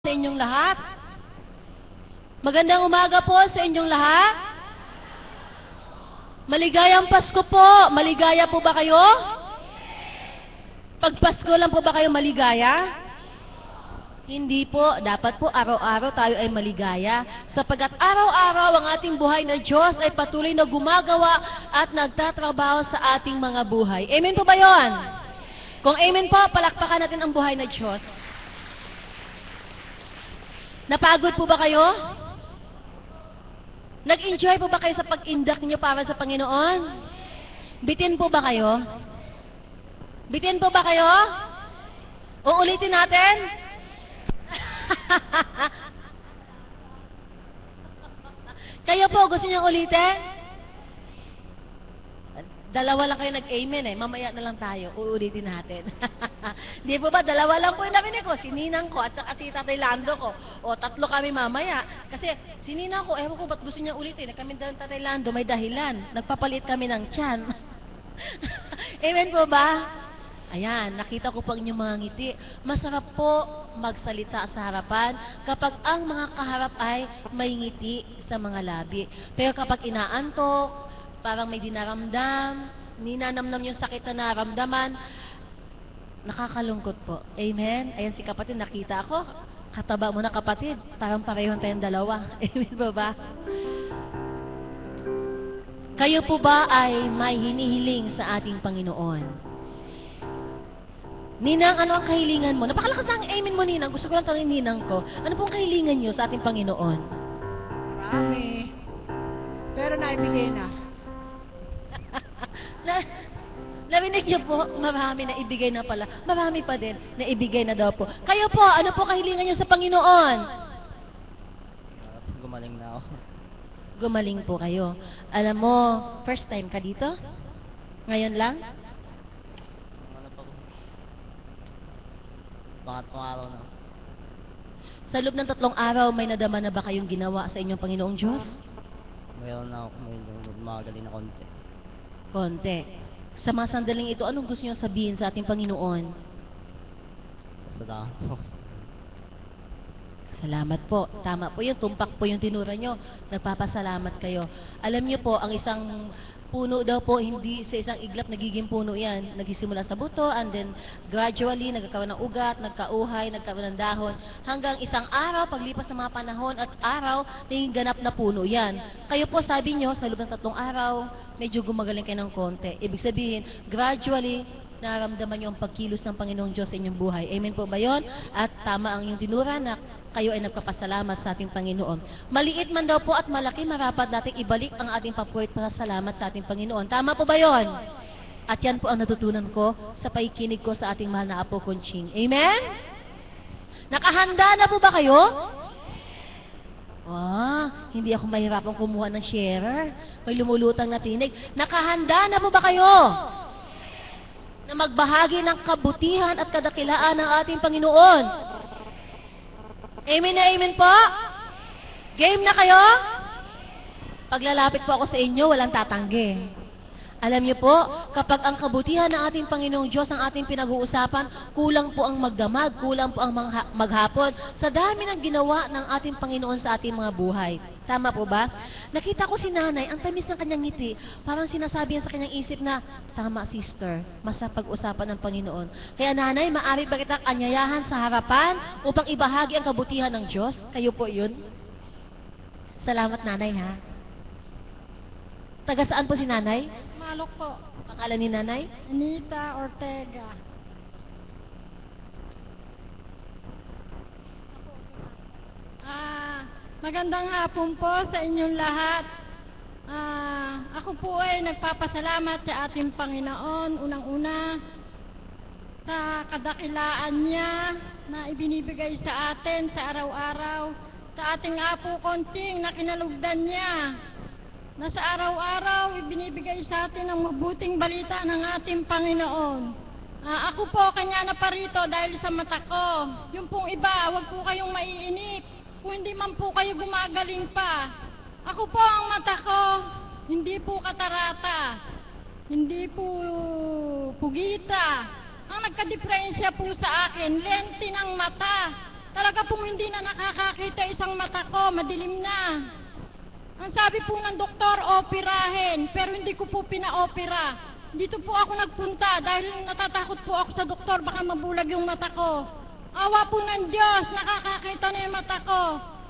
sa inyong lahat. Magandang umaga po sa inyong lahat. Maligayang Pasko po. Maligaya po ba kayo? Pag Pasko lang po ba kayo maligaya? Hindi po. Dapat po araw-araw tayo ay maligaya. Sapagkat araw-araw ang ating buhay na Diyos ay patuloy na gumagawa at nagtatrabaho sa ating mga buhay. Amen po ba yon? Kung amen po, palakpakan natin ang buhay na Diyos. Napagod po ba kayo? Nag-enjoy po ba kayo sa pag-indak niyo para sa Panginoon? Bitin po ba kayo? Bitin po ba kayo? Uulitin natin? Kayo po, gusto niyang ulitin? Dalawa lang kayo nag-amen eh. Mamaya na lang tayo. Uulitin natin. Di po ba? Dalawa lang po yung narinig ko. Si Ninang ko at saka si Tatay Lando ko. O tatlo kami mamaya. Kasi si Ninang ko, ewan ko ba't gusto niya ulitin. Kami daw Tatay Lando, may dahilan. Nagpapalit kami ng tiyan. Amen po ba? Ayan, nakita ko po ang inyong mga ngiti. Masarap po magsalita sa harapan kapag ang mga kaharap ay may ngiti sa mga labi. Pero kapag inaantok, parang may dinaramdam, ninanamnam yung sakit na naramdaman, nakakalungkot po. Amen? Ayan si kapatid, nakita ako. Kataba mo na kapatid, parang parehon tayong dalawa. Amen po ba? Kayo po ba ay may hinihiling sa ating Panginoon? Ninang, ano ang kahilingan mo? Napakalakas na ang amen mo, Ninang. Gusto ko lang tanongin Ninang ko. Ano pong kahilingan nyo sa ating Panginoon? Marami. Pero naibigay na. Narinig niyo po, marami na ibigay na pala. Marami pa din na ibigay na daw po. Kayo po, ano po kahilingan niyo sa Panginoon? Gumaling na ako. Gumaling po kayo. Alam mo, first time ka dito? Ngayon lang? Ano pa po? Pangatlong araw na. Sa loob ng 3 araw, may nadama na ba kayong ginawa sa inyong Panginoong Diyos? Mayroon na ako, may magaling na konti. Konti. Sa mga sandaling ito, anong gusto niyo sabihin sa ating Panginoon? Salamat po. Salamat po. Tama po yun. Tumpak po yung tinura nyo. Nagpapasalamat kayo. Alam niyo po, ang isang puno daw po, hindi sa isang iglap nagiging puno yan. Nagsisimula sa buto, and then gradually, nagkakaroon ng ugat, nagkauhay, nagkaroon ng dahon. Hanggang isang araw, paglipas ng mga panahon at araw, naging ganap na puno yan. Kayo po, sabi nyo, sa loob ng 3 araw, medyo gumagaling kayo ng konti. Ibig sabihin, gradually, naramdaman nyo ang pagkilos ng Panginoong Diyos sa inyong buhay. Amen po ba yun? At tama ang inyong tinura na kayo ay nagpapasalamat sa ating Panginoon. Maliit man daw po at malaki, marapat dating ibalik ang ating papuwit para salamat sa ating Panginoon. Tama po ba yun? At yan po ang natutunan ko sa paikinig ko sa ating mahal na Apo Conching. Amen? Nakahanda na po ba kayo? Hindi ako mahirapang kumuha ng sharer. May lumulutang na tinig. Nakahanda na po ba kayo? Na magbahagi ng kabutihan at kadakilaan ng ating Panginoon. Amen na amen po? Game na kayo? Paglalapit po ako sa inyo, walang tatanggi. Alam niyo po, kapag ang kabutihan ng ating Panginoong Diyos ang ating pinag-uusapan, kulang po ang magdamag, kulang po ang maghapon sa dami ng ginawa ng ating Panginoon sa ating mga buhay. Tama po ba? Nakita ko si nanay, ang tamis ng kanyang ngiti, parang sinasabi sa kanyang isip na, tama sister, masapag-usapan ng Panginoon. Kaya nanay, maaari ba kitang anyayahan sa harapan upang ibahagi ang kabutihan ng Diyos? Kayo po yun. Salamat nanay ha. Taga saan po si nanay? Malok po. Pangalan ni nanay? Anita Ortega. Magandang hapon po sa inyong lahat. Ako po ay nagpapasalamat sa ating Panginoon, unang-una, sa kadakilaan niya na ibinibigay sa atin sa araw-araw, sa ating Apo Conching na kinalugdan niya, na sa araw-araw ibinibigay sa atin ang mabuting balita ng ating Panginoon. Ako po kanya na parito dahil sa mata ko. Yung pong iba, wag po kayong maiinip. Kung hindi man po kayo gumagaling pa. Ako po ang mata ko, hindi po katarata, hindi po pugita. Ang nagka-diferensya po sa akin, lente ng mata. Talaga pong hindi na nakakakita isang mata ko, madilim na. Ang sabi po ng doktor, operahin, pero hindi ko po pina-opera. Dito po ako nagpunta dahil natatakot po ako sa doktor, baka mabulag yung mata ko. Awa po ng Diyos, nakakakita na yung mata ko.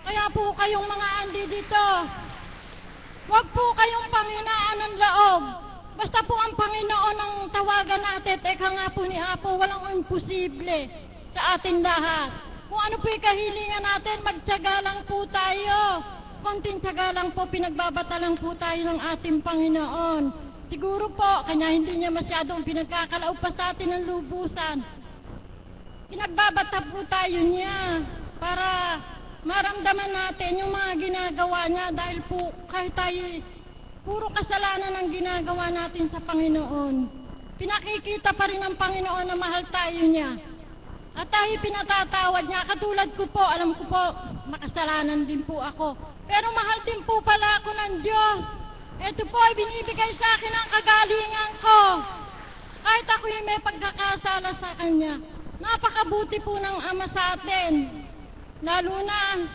Kaya po kayong mga andi dito, huwag po kayong panghinaan ng loob. Basta po ang Panginoon ang tawagan natin, teka nga po ni Apo, walang imposible sa atin lahat. Kung ano po yung kahilingan natin, magtiyaga lang po tayo. Konting tiyaga lang po, pinagbabata lang po tayo ng ating Panginoon. Siguro po, kanya hindi niya masyadong pinagkakalaog pa sa atin ng lubusan. Pinagbabata po tayo niya para maramdaman natin yung mga ginagawa niya dahil po kahit tayo puro kasalanan ang ginagawa natin sa Panginoon. Pinakikita pa rin ng Panginoon na mahal tayo niya. At tayo pinatatawad niya. Katulad ko po, alam ko po, makasalanan din po ako. Pero mahal din po pala ako ng Diyos. Ito po ay binibigay sa akin ang kagalingan ko. Kahit ako yung may pagkakasala sa Kanya. Napakabuti po ng Ama sa atin. Lalo na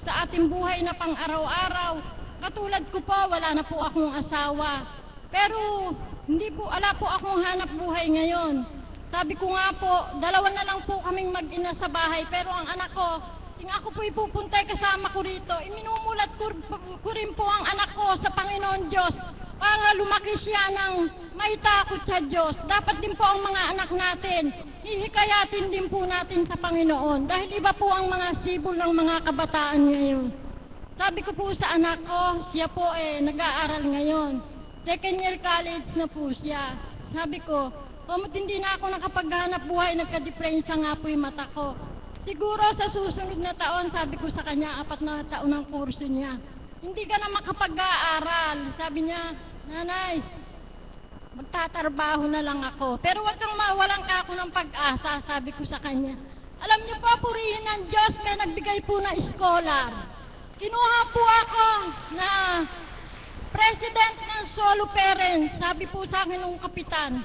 sa ating buhay na pang araw-araw. Katulad ko po, wala na po akong asawa. Pero wala po akong hanap buhay ngayon. Sabi ko nga po, 2 na lang po kaming mag-ina sa bahay. Pero ang anak ko, ting ako po ipupuntay kasama ko rito. Iminumulat ko rin po ang anak ko sa Panginoon Diyos para lumaki siya ng may takot sa Diyos. Dapat din po ang mga anak natin, hihikayatin din po natin sa Panginoon. Dahil iba po ang mga sibol ng mga kabataan ngayon. Sabi ko po sa anak ko, siya po nag-aaral ngayon. 2nd year college na po siya. Sabi ko, hindi na ako nakapaghanap buhay, nagka-depresya nga po yung mata ko. Siguro sa susunod na taon, sabi ko sa kanya, 4 na taon ang kurso niya. Hindi ka na makapag-aaral. Sabi niya, nanay, magtatrabaho na lang ako. Pero wag kang mawalan ka ako ng pag-asa, sabi ko sa kanya. Alam niyo po, purihin ng Diyos, may nagbigay po na scholar. Kinuha po ako na president ng solo parents. Sabi po sa akin ng kapitan.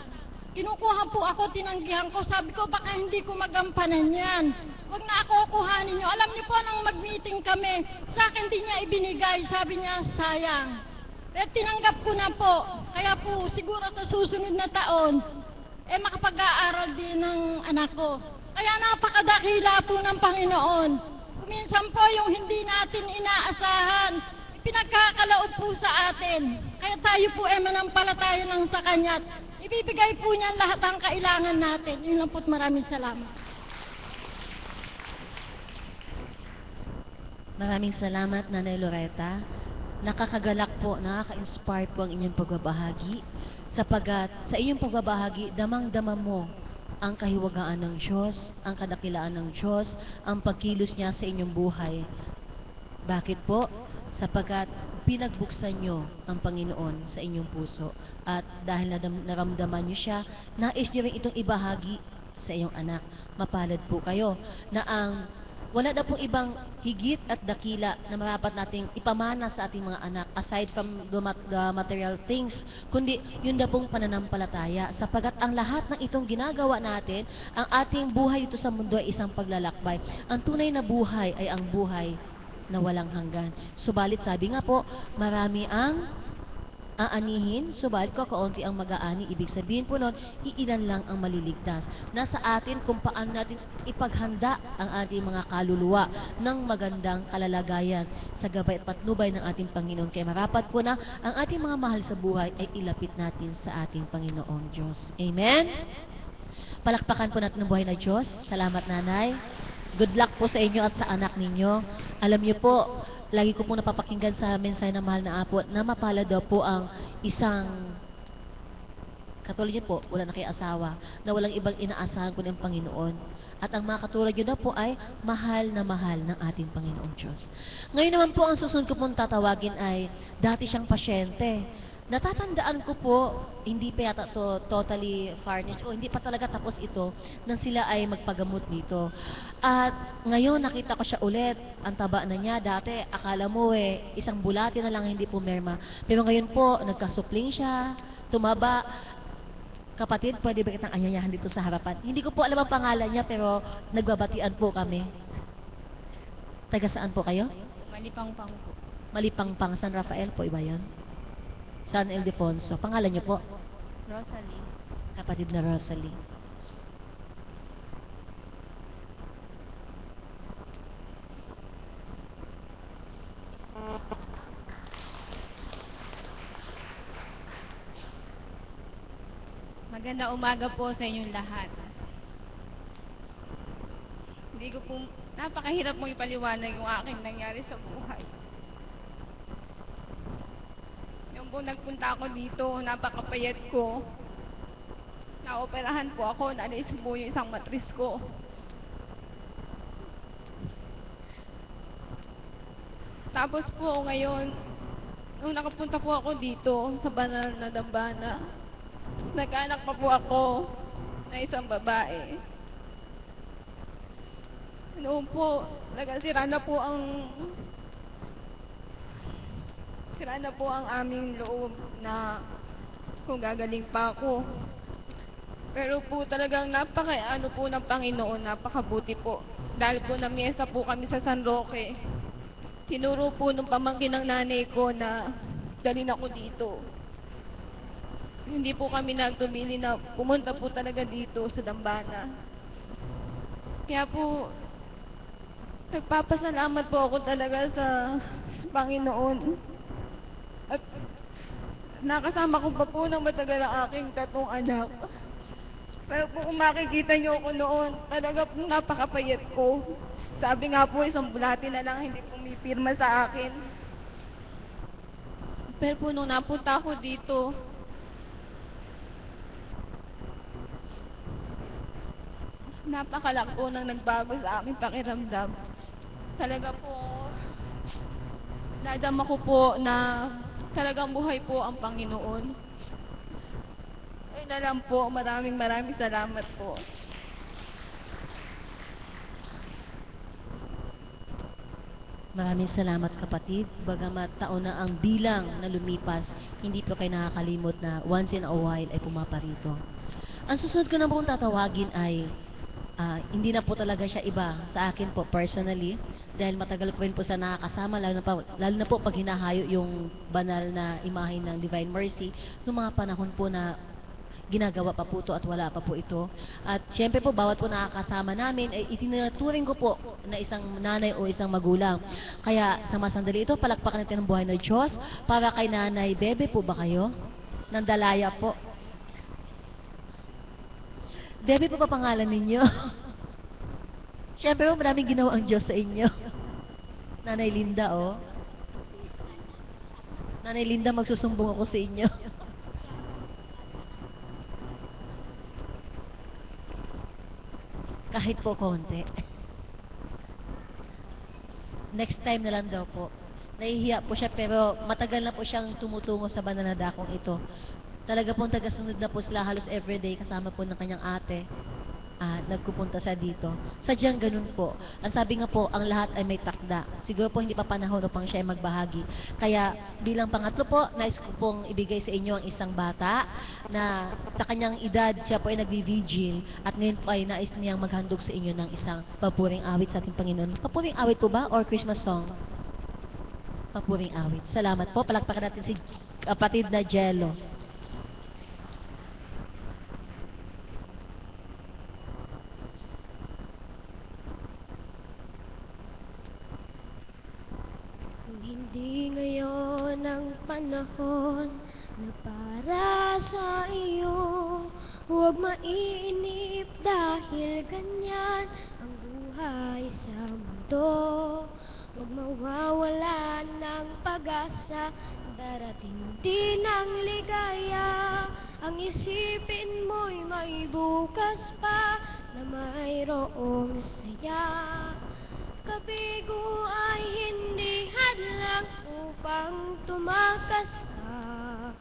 Kinukuha po ako, tinanggihan ko. Sabi ko, baka hindi ko magampanan yan. Huwag na ako kuhanin nyo. Alam niyo po, nang mag-meeting kami, sa akin din niya ibinigay. Sabi niya, sayang. Pero tinanggap ko na po. Kaya po, siguro sa susunod na taon, makapag-aaral din ng anak ko. Kaya napakadakila po ng Panginoon. Minsan po yung hindi natin inaasahan, pinagkakalaob po sa atin. Kaya tayo po manampalataya lang sa Kanya. Ibibigay po niya lahat ang kailangan natin. Yun lang po, maraming salamat. Maraming salamat, Nanay Loretta. Nakakagalak po, nakaka-inspire po ang inyong pagbabahagi. Sapagat sa inyong pagbabahagi, damang-dama mo ang kahiwagaan ng Diyos, ang kadakilaan ng Diyos, ang pagkilos niya sa inyong buhay. Bakit po? Sapagat pinagbuksan nyo ang Panginoon sa inyong puso. At dahil naramdaman nyo siya, nais nyo rin itong ibahagi sa iyong anak. Mapalad po kayo na wala na pong ibang higit at dakila na marapat nating ipamana sa ating mga anak aside from the material things, kundi yun na pong pananampalataya, sapagat ang lahat ng itong ginagawa natin, ang ating buhay dito sa mundo ay isang paglalakbay. Ang tunay na buhay ay ang buhay na walang hanggan. Subalit sabi nga po, marami ang aanihin, subalit kakaunti ang mag-aani. Ibig sabihin po nun, iilan lang ang maliligtas. Nasa atin kung paano natin ipaghanda ang ating mga kaluluwa ng magandang kalalagayan sa gabay at patnubay ng ating Panginoon. Kaya marapat po na ang ating mga mahal sa buhay ay ilapit natin sa ating Panginoong Diyos. Amen? Palakpakan po natin ang buhay na Diyos. Salamat, Nanay. Good luck po sa inyo at sa anak ninyo. Alam niyo po, lagi ko po napapakinggan sa mensahe ng mahal na Apo na mapalad daw po ang isang katulad niyo po, wala na kayo asawa, na walang ibang inaasahan kundi ang Panginoon. At ang mga katulad niyo daw po ay mahal na mahal ng ating Panginoong Diyos. Ngayon naman po, ang susunod ko pong tatawagin ay dati siyang pasyente. Natatandaan ko po, hindi pa yata to totally furnished o hindi pa talaga tapos ito nang sila ay magpagamot dito. At ngayon nakita ko siya ulit, ang taba na niya. Dati akala mo isang bulati na lang hindi pumirma. Pero ngayon po, nagkasupling siya, tumaba. Kapatid, pwede ba kitang anyayahan dito sa harapan? Hindi ko po alam ang pangalan niya pero nagbabatian po kami. Taga saan po kayo? Malipangpang po. Malipangpang, San Rafael po, iba yan? San Ildefonso. Pangalan niyo po? Rosalie. Kapatid na Rosalie. Maganda umaga po sa inyong lahat. Hindi ko po, napakahirap mong ipaliwanag yung aking nangyari sa buhay. Yung po nagpunta ako dito, napakapayat ko. Naoperahan po ako, naalis po yung isang matris ko. Tapos po ngayon, nung nakapunta po ako dito sa banal na dambana, nagkaanak pa po ako na isang babae. Noon po, sira na po ang aming loob na kung gagaling pa ako. Pero po talagang napaka-ano po ng Panginoon, napakabuti po. Dahil po na miyesa po kami sa San Roque. Tinuro po ng pamangkin ng nanay ko na dalhin ako dito. Hindi po kami nagtumili na pumunta po talaga dito sa Dambana. Kaya po, nagpapasalamat po ako talaga sa Panginoon. At nakasama ko pa po ng matagal ang aking 3 anak. Pero po kung makikita niyo ako noon, talaga po napakapayat ko. Sabi nga po, isang bulati na lang hindi pumipirma sa akin. Pero po nung napunta ako dito, napakalaki po nang nagbago sa aking pakiramdam. Talaga po, nadama ko po na talagang buhay po ang Panginoon. Ay na lang po, maraming salamat po. Maraming salamat kapatid. Bagamat taon na ang bilang na lumipas, hindi po kayo nakakalimot na once in a while ay pumaparito. Ang susunod ko na pong tatawagin ay hindi na po talaga siya iba sa akin po personally dahil matagal po rin po sa nakakasama lalo na po pag hinahayo yung banal na imahe ng Divine Mercy noong mga panahon po na ginagawa pa po ito at wala pa po ito. At syempre po, bawat po nakakasama namin ay itinuturing ko po na isang nanay o isang magulang. Kaya sa masandali ito, palakpakan natin ang buhay ng Diyos para kay Nanay Bebe po ba kayo? Nandalaya po. Bebe po ba pangalan ninyo? Syempre po, maraming ginawa ang Diyos sa inyo. Nanay Linda, oh. Nanay Linda, magsusumbong ako sa inyo. Kahit po konti. Next time na lang daw po. Nahihiya po siya pero matagal na po siyang tumutungo sa bananadakong ito. Talaga pong tagasunod na po sila halos everyday kasama po ng kanyang ate. Nagpupunta sa dito. Sadyang ganun po. Ang sabi nga po, ang lahat ay may takda. Siguro po hindi pa panahon upang siya ay magbahagi. Kaya bilang pangatlo po, nais ko pong ibigay sa inyo ang isang bata na sa kanyang edad siya po ay nagvi-vigil at ngayon po ay nais niyang maghandog sa inyo ng isang papuring awit sa ating Panginoon. Papuring awit po ba or Christmas song? Papuring awit. Salamat po. Palakpakan natin si kapatid na Jello. Hindi ngayon ang panahon na para sa iyo. Huwag mainip dahil ganyan ang buhay sa mundo. Huwag mawawala ng pag-asa, darating din ang ligaya. Ang isipin mo'y may bukas pa na mayroong saya. Kabigo ay hindi hadlang upang tumakas ka.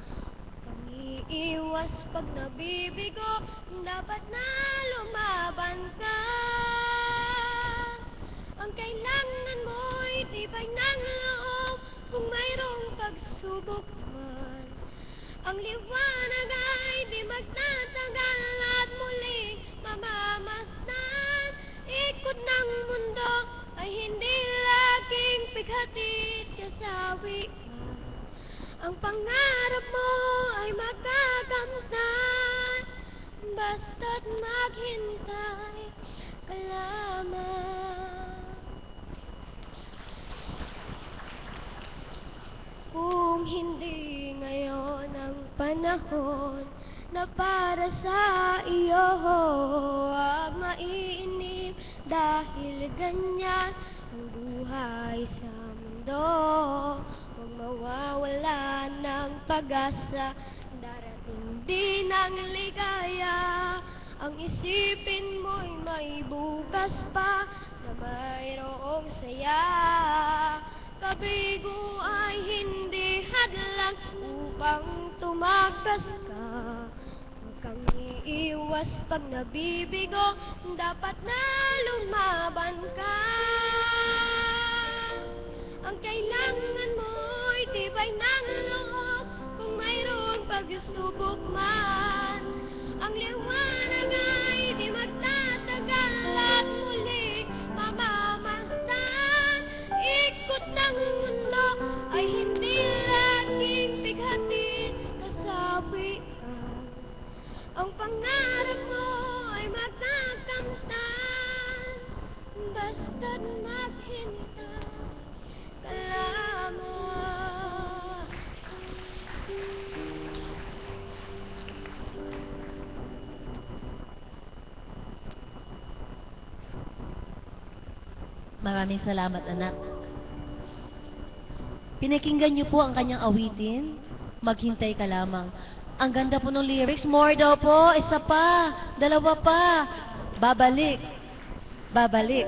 Pangiiwas pag nabibigo, dapat na lumaban ka. Ang kailangan mo'y tibay ng loob kung mayroong pagsubok man. Ang liwanag ay di magtatagal at muling mamamasdan. Ikot ng mundo ay hindi lang hatid ka sa wikan. Ang pangarap mo ay magagamtan, basta't maghintay ka lamang. Kung hindi ngayon ang panahon na para sa iyo, huwag maiinip dahil ganyan ang buhay sa mundo. Huwag mawawala ng pag-asa, darating din ang ligaya. Ang isipin mo'y may bukas pa na mayroong saya. Kabrigo ay hindi hadlang upang tumakas ka. Huwag kang iiwas pag nabibigo, dapat na lumaban ka. Ang kailangan mo'y tibay ng loob, kung mayroong pagsubok man. Ang liwanag ay di magtatagal at muli mamamasdan. Ikot ng mundo ay hindi laging bighatin kasawian. Ang pangarap mo ay magkakamtan, basta't maghintay ka lamang. Maraming salamat, anak. Pinakinggan niyo po ang kanyang awitin, Maghintay Ka Lamang. Ang ganda po ng lyrics. More daw po, isa pa, dalawa pa. Babalik. Babalik.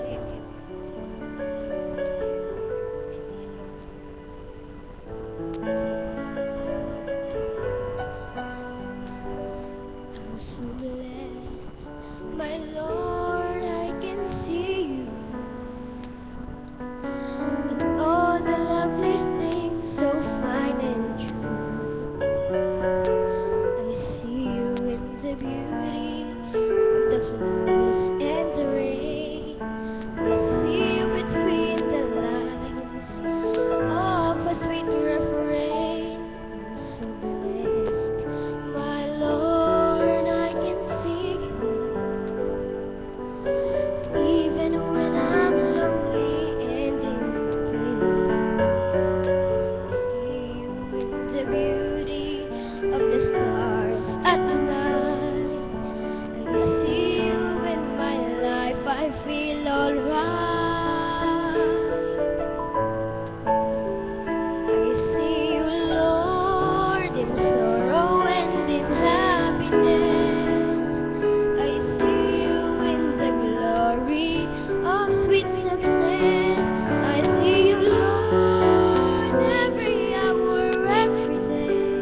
I'm so blessed, my Lord, I can see you. And all the lovely things so fine and true. I see you in the beauty of the flowers and the rain. I see you between the lines of a sweet refrain. I'm so blessed, my Lord, I can see you. Even when I'm lonely and in pain, I see you in the beauty of the stars at night. I see you in my life, I feel alright. I see you, Lord, in sorrow and in happiness. I see you in the glory of sweet success. I see you, Lord, every hour, every day.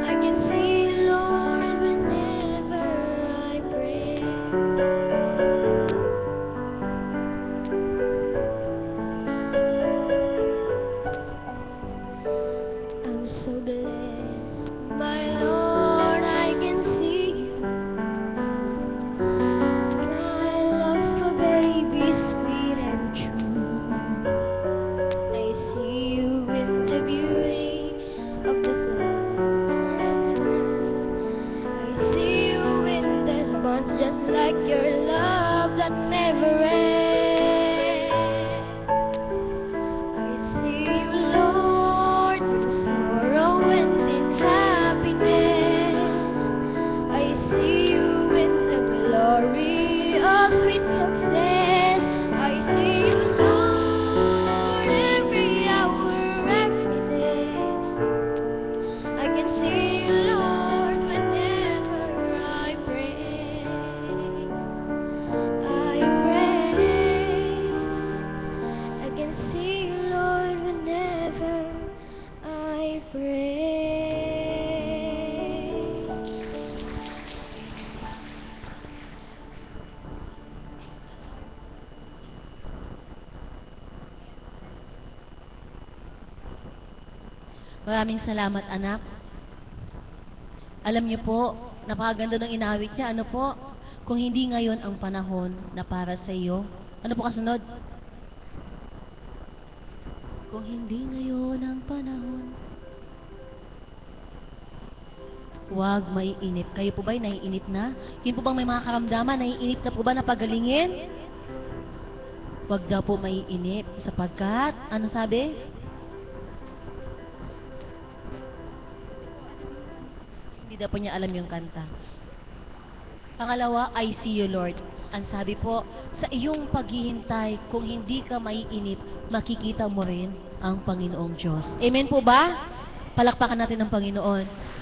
I can see you, Lord, whenever I pray. I'm so blessed, my Lord, I can see you. My love for baby, sweet and true. I see you in the beauty of the flowers. I see you in the response, just like your love that never ends. I see you, Lord, in sorrow and in happiness. I see you in the glory of sweet success. I see you, Lord, every hour, every day. I can see you, Lord, whenever I pray. I pray. I can see you, Lord, whenever I pray. Maraming salamat, anak. Alam niyo po, napakaganda ng inawit niya. Ano po? Kung hindi ngayon ang panahon na para sa iyo. Ano po kasunod? Kung hindi ngayon ang panahon, huwag maiinip. Kayo po ba'y naiinip na? Yun po bang may mga karamdaman? Naiinip na po ba na pagalingin? Huwag daw po maiinip sapagkat, ano sabi? Hindi daw po niya alam yung kanta. Pangalawa, I see you, Lord. Ang sabi po, sa iyong paghihintay, kung hindi ka maiinip, makikita mo rin ang Panginoong Diyos. Amen po ba? Palakpakan natin ang Panginoon.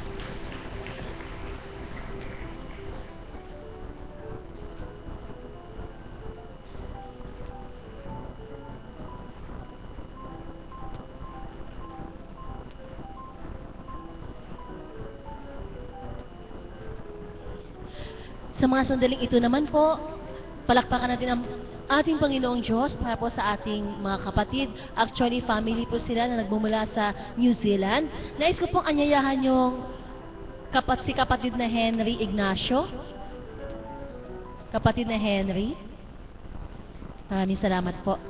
Sa mga sandaling ito naman po, palakpakan natin ang ating Panginoong Diyos para po sa ating mga kapatid. Actually, family po sila na nagmumula sa New Zealand. Nais ko pong anyayahan yung si kapatid na Henry Ignacio. Kapatid na Henry. Maraming salamat po.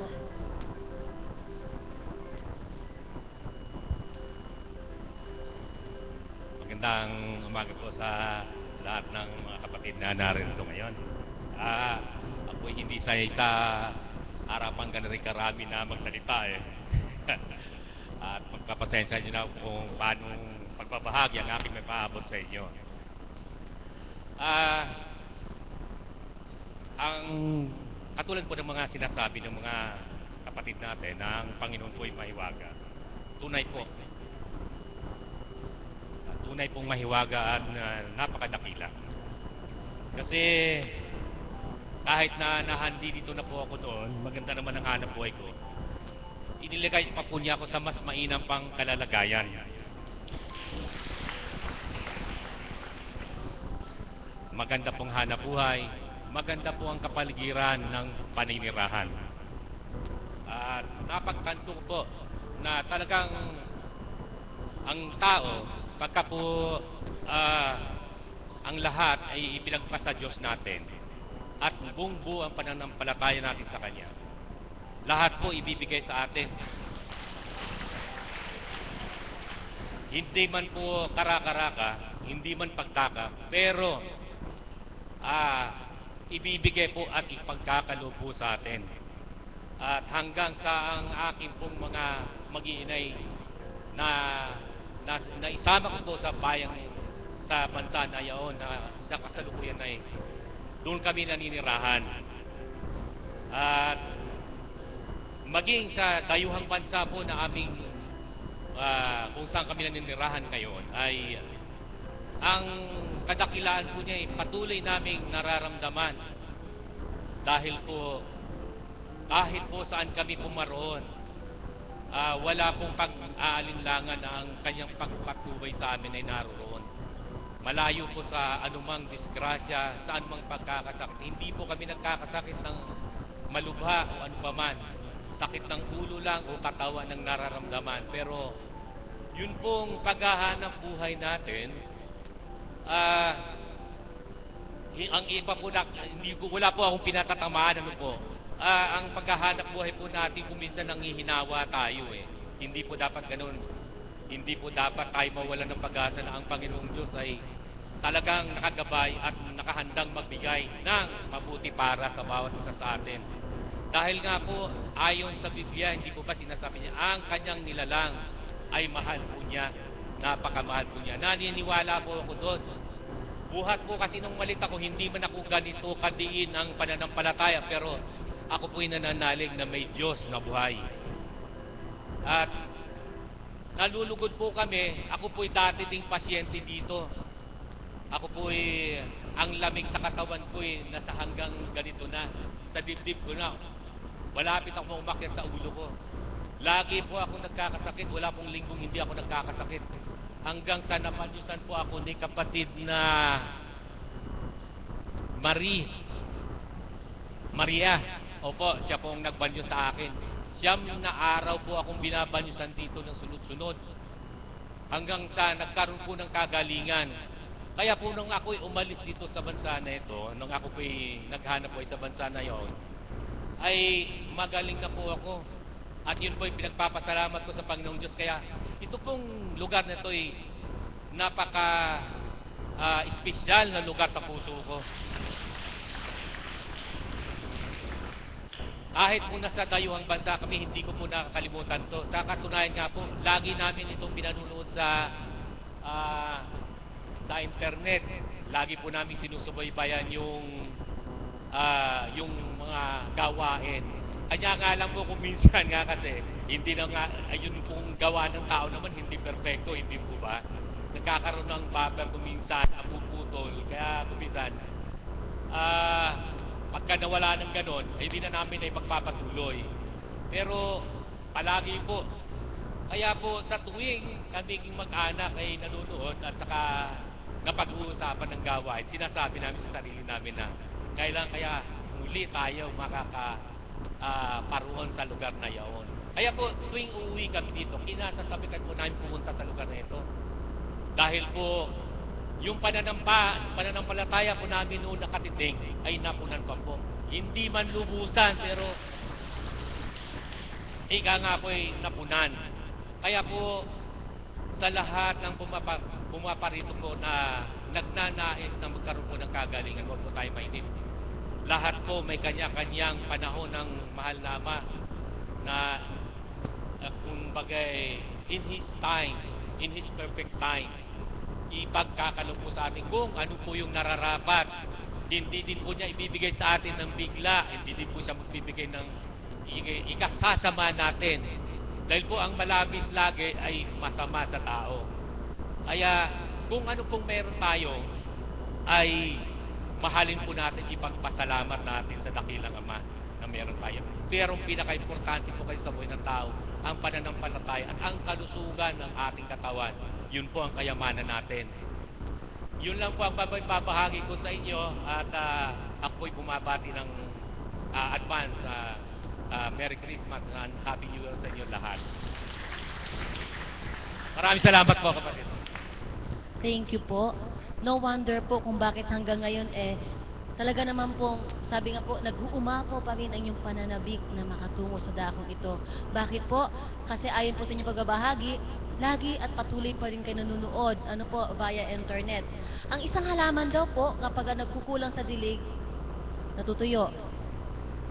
Magandang umaga po sa lahat ng mga kapatid na narito ngayon. Ako hindi sa harapan ganun karami na magsalita eh. At magpapasensya nyo na kung paano pagbabahagi ang aking may paabot sa inyo. Ang katulad po ng mga sinasabi ng mga kapatid natin na ang Panginoon po ay mahiwaga. Tunay po. Tunay pong mahiwaga at napakadakila. Kasi kahit na nahandi dito na po ako doon, maganda naman ang hanap buhay ko. Inilagay pa po niya ako sa mas mainam pang kalalagayan. Maganda pong hanap buhay, maganda po ang kapaligiran ng paninirahan. At napagtanto ko po na talagang ang tao, pagka po ang lahat ay ipinagpasa Diyos natin at buong buo ang pananampalataya natin sa Kanya, lahat po ibibigay sa atin. Hindi man po karakaraka, hindi man pagtaka, pero ibibigay po at ipagkakaloob po sa atin. At hanggang sa ang aking pong mga mag-iinay na isama ko po sa bayang sa bansa na yaon na sa kasalukuyan na doon kami naninirahan. At maging sa dayuhang bansa po na aming kung saan kami naninirahan ngayon ay ang kadakilaan po niya ay patuloy naming nararamdaman dahil po kahit po saan kami pumaroon, wala pong pag-aalinlangan na ang kanyang pagpatuloy sa amin ay naroon. Malayo po sa anumang disgrasya, sa anumang pagkakasakit. Hindi po kami nagkakasakit ng malubha o ano pa man. Sakit ng ulo lang o katawan ng nararamdaman. Pero yun pong paghahanap buhay natin, ang iba po wala po akong pinatatamaan, ano po. Ang paghahanap buhay po natin kung minsan nanghihinawa tayo eh. Hindi po dapat ganun. Hindi po dapat tayo mawala ng pag-asa na ang Panginoong Diyos ay talagang nakagabay at nakahandang magbigay ng mabuti para sa bawat isa sa atin. Dahil nga po, ayon sa Biblia, hindi po ba sinasabi niya, ang kanyang nilalang ay mahal po niya, napakamahal po niya. Naniniwala po ako doon. Buhat po kasi nung malit ako, hindi man ako ganito kadiin ang pananampalataya, pero ako po'y nananalig na may Diyos na buhay. At nalulugod po kami, ako po'y dati ding pasyente dito. Ako po'y, ang lamig sa katawan ko'y nasa hanggang ganito na, sa dibdib ko na. Malapit ako umakyat sa ulo ko. Lagi po ako nagkakasakit, wala pong linggong hindi ako nagkakasakit. Hanggang sa napanyusan po ako ni kapatid na Maria. Opo, siya pong nagbanyo sa akin. Siyam na araw po akong binabanyusan dito ng sunod-sunod. Hanggang sa nagkaroon po ng kagalingan. Kaya po nung ako'y umalis dito sa bansa na ito, nung ako po'y naghanap po sa bansa na yon, ay magaling na po ako. At yun po yung pinagpapasalamat ko sa Panginoong Diyos. Kaya ito pong lugar na ito ay napaka espesyal na lugar sa puso ko. Kahit po nasa dayuhang bansa kami, hindi ko po nakakalimutan to. Sa katunayan nga po, lagi namin itong pinanunood sa internet. Lagi po namin sinusubaybayan yung mga gawain. Kanya nga lang po kung minsan nga kasi, hindi na nga, ayun pong gawa ng tao naman, hindi perfecto, hindi po ba? Nagkakaroon ng buffer kung minsan, ang puputol. Kaya kung minsan, pagka nawala ng ganon, ay hindi na namin ay pagpapatuloy. Pero palagi po, kaya po sa tuwing kaming mag-anak ay nanonood at saka napag-uusapan ng gawain, sinasabi namin sa sarili namin na kaya muli tayo makakaparoon sa lugar na yaon. Kaya po tuwing uuwi kami dito, kinasasabikan po namin pumunta sa lugar na ito. Dahil po yung pananampalataya po namin noon nakatiting ay napunan pa po. Hindi man lubusan pero ika nga po ay napunan. Kaya po sa lahat ng pumaparito po na nagnanais na magkaroon po ng kagalingan, huwag po tayo mainip. Lahat po may kanya-kanyang panahon ng mahal na Ama na kumbagay in His time, in His perfect time, ipagkakalo po sa atin kung ano po yung nararapat. Hindi din po niya ibibigay sa atin ng bigla, hindi din po siya magbibigay ng ikasasama natin. Dahil po ang malabis lagi ay masama sa tao. Kaya kung ano pong meron tayo, ay mahalin po natin, ipagpasalamat natin sa dakilang Ama na meron tayo. Pero ang pinaka-importante po kayo sa buhay ng tao, ang pananampalataya at ang kalusugan ng ating katawan. Yun po ang kayamanan natin. Yun lang po ang babahagi ko sa inyo at ako'y bumabati ng advance Merry Christmas and Happy New Year sa inyo lahat. Maraming salamat po, kapatid. Thank you po. No wonder po kung bakit hanggang ngayon talaga naman pong, sabi nga po, nag-uumapaw pa rin ang inyong pananabik na makatungo sa dakong ito. Bakit po? Kasi ayon po sa inyong pagbabahagi, lagi at patuloy pa rin kayo nanonood, via internet. Ang isang halaman daw po, kapag nagkukulang sa dilig, natutuyo,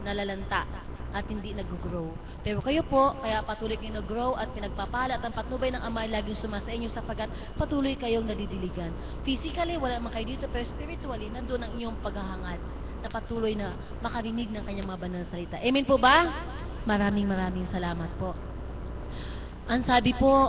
nalalanta, at hindi nag-grow. Pero kayo po, kaya patuloy kayong nag-grow at pinagpapala at ang patnubay ng Ama laging sumasa inyo sapagat patuloy kayong nadidiligan. Physically, wala man kayo dito, pero spiritually, nandun ang inyong paghahangad na patuloy na makarinig ng kanyang mga banal na salita. Amen po ba? Maraming salamat po. Ang sabi po,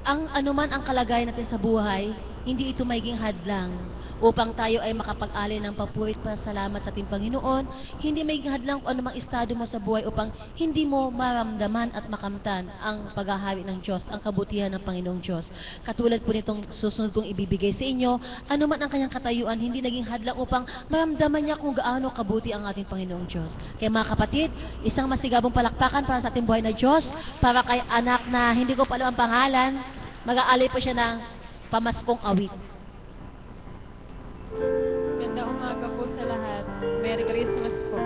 ang anuman ang kalagayan natin sa buhay, hindi ito magiging hadlang upang tayo ay makapag-alay ng papurit para salamat sa ating Panginoon. Hindi magiging hadlang kung anumang estado mo sa buhay upang hindi mo maramdaman at makamtan ang paghahari ng Diyos, ang kabutihan ng Panginoong Diyos. Katulad po nitong susunod kong ibibigay sa inyo, anuman ang kanyang katayuan, hindi naging hadlang upang maramdaman niya kung gaano kabuti ang ating Panginoong Diyos. Kaya mga kapatid, isang masigabong palakpakan para sa ating buhay na Diyos, para kay anak na hindi ko pa alam ang pangalan, mag-aalay po siya ng pamaskong awit. Ganda umaga po sa lahat. Merry Christmas po.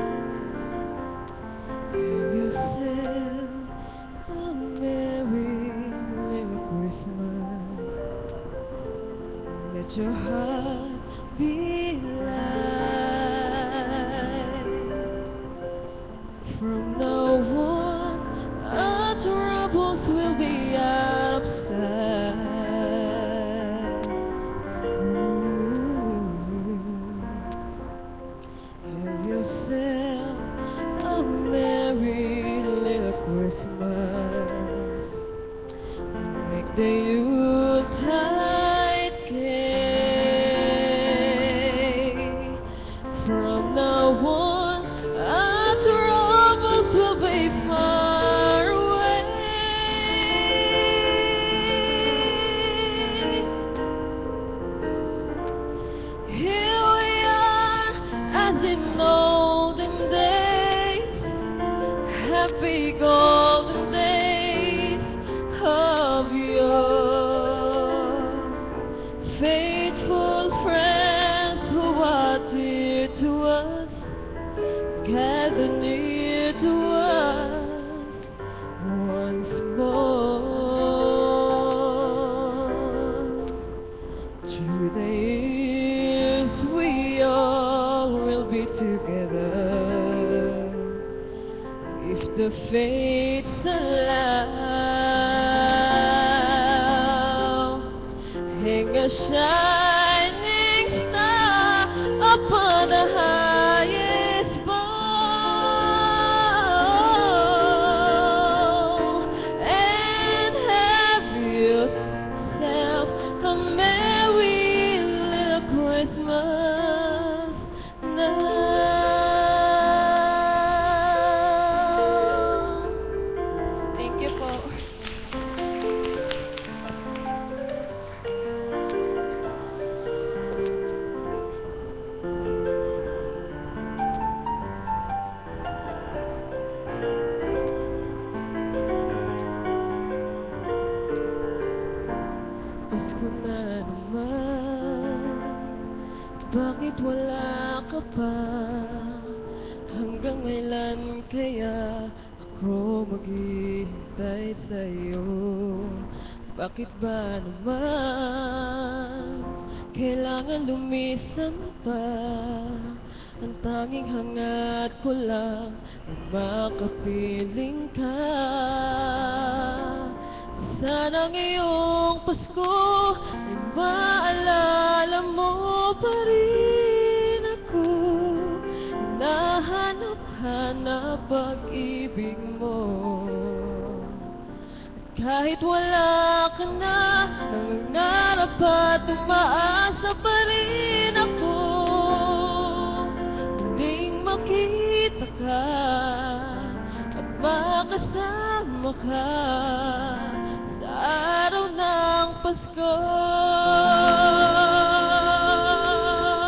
You said a merry little Christmas. Let your heart be light. From now on, our troubles will be out of sight. Have yourself a merry little Christmas. Make the Yuletide gay. fates allow. Hang a shining star upon the highest bough, and have yourself a merry little Christmas now. Thank you po. Pasko na naman, bakit wala ka pa? Hanggang kailan kaya ako maghihintay sa'yo? Bakit ba naman kailangan lumisan pa? Ang tanging hangat ko lang ay makapiling ka. Sana ngayong Pasko ay maalala mo pa rin ako. Nahanap-hanap pag-ibig mo. At kahit wala ka na, nangangarap at umaasa pa rin ako. Muling makita ka at makasama ka.